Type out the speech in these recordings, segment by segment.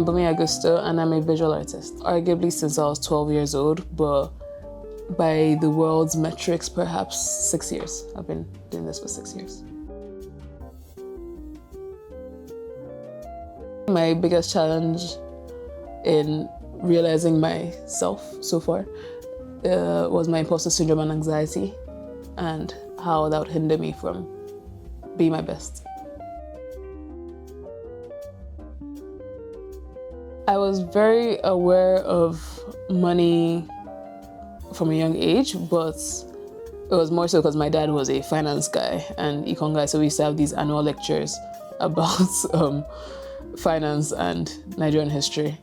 I'm Bunmi Agusto and I'm a visual artist, arguably since I was 12 years old, but by the world's metrics, perhaps 6 years. I've been doing this for 6 years. My biggest challenge in realizing myself so far was my imposter syndrome and anxiety, and how that would hinder me from being my best. I was very aware of money from a young age, but it was more so because my dad was a finance guy and econ guy, so we used to have these annual lectures about finance and Nigerian history,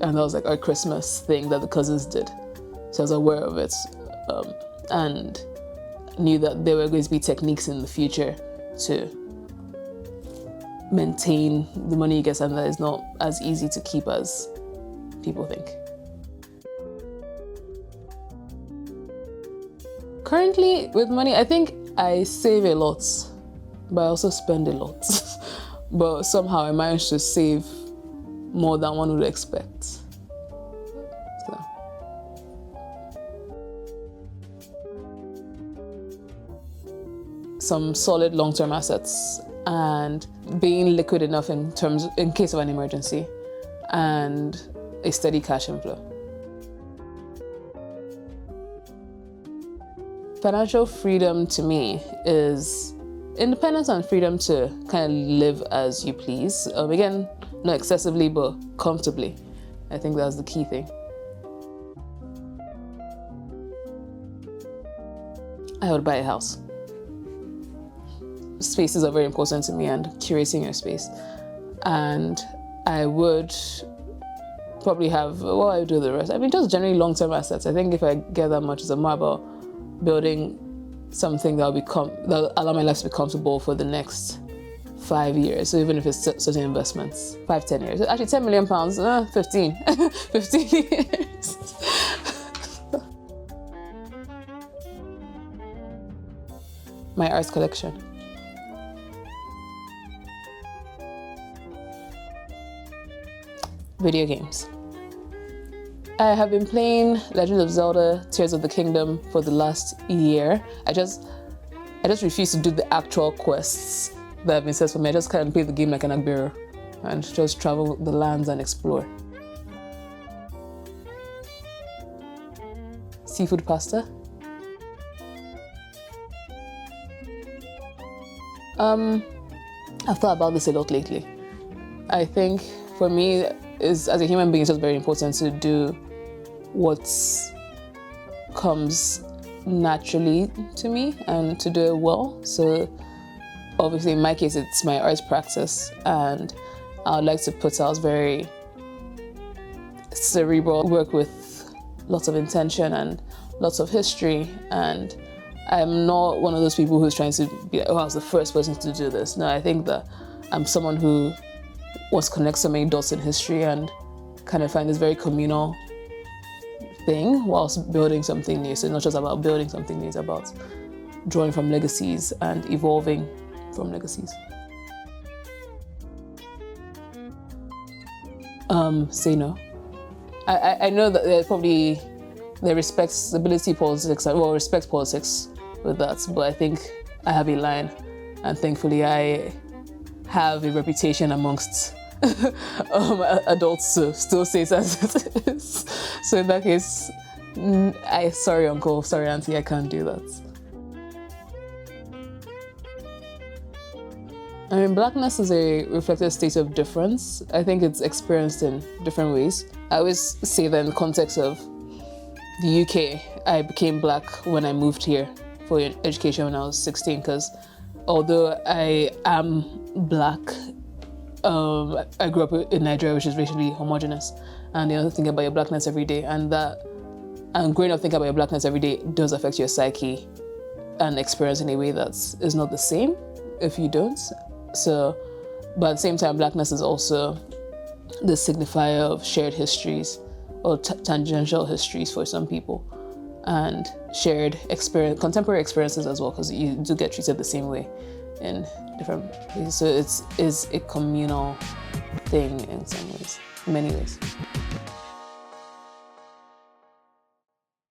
and that was like our Christmas thing that the cousins did. So I was aware of it, and knew that there were going to be techniques in the future to maintain the money you get, and that is not as easy to keep as people think. Currently, with money, I think I save a lot, but I also spend a lot. But somehow I managed to save more than one would expect. So. Some solid long-term assets and being liquid enough in case of an emergency, and a steady cash inflow. Financial freedom to me is independence and freedom to kind of live as you please. Again, not excessively, but comfortably. I think that's the key thing. I would buy a house. Spaces are very important to me, and curating your space. And I would probably have, what I would do the rest. I mean, just generally long-term assets. I think if I get that much, it's more about building something that will allow my life to be comfortable for the next 5 years. So even if it's certain investments, 5-10 years. Actually, £10 million, 15, 15 years. My art collection. Video games. I have been playing Legend of Zelda: Tears of the Kingdom for the last year. I just refuse to do the actual quests that have been set for me. I just kind of play the game like an Agbero and just travel the lands and explore. Seafood pasta. I've thought about this a lot lately. I think for me, as a human being, it's just very important to do what comes naturally to me and to do it well. So obviously in my case, it's my art practice, and I would like to put out very cerebral work with lots of intention and lots of history. And I'm not one of those people who's trying to be like, oh, I was the first person to do this. No, I think that I'm someone who wants to connect so many dots in history and kind of find this very communal thing whilst building something new. So it's not just about building something new, it's about drawing from legacies and evolving from legacies. Say no. I know that they respect stability politics, well, respect politics with that, but I think I have a line, and thankfully I have a reputation amongst adults to still say it as it is. So in that case, sorry uncle, sorry auntie, I can't do that. I mean, blackness is a reflective state of difference. I think it's experienced in different ways. I always say that in the context of the UK, I became black when I moved here for education when I was 16, because although I am black, I grew up in Nigeria, which is racially homogenous, and you have to think about your blackness every day, and growing up thinking about your blackness every day does affect your psyche and experience in a way that is not the same if you don't. So, but at the same time, blackness is also the signifier of shared histories or tangential histories for some people, and shared contemporary experiences as well, because you do get treated the same way in different places. So it's a communal thing in some ways. in many ways.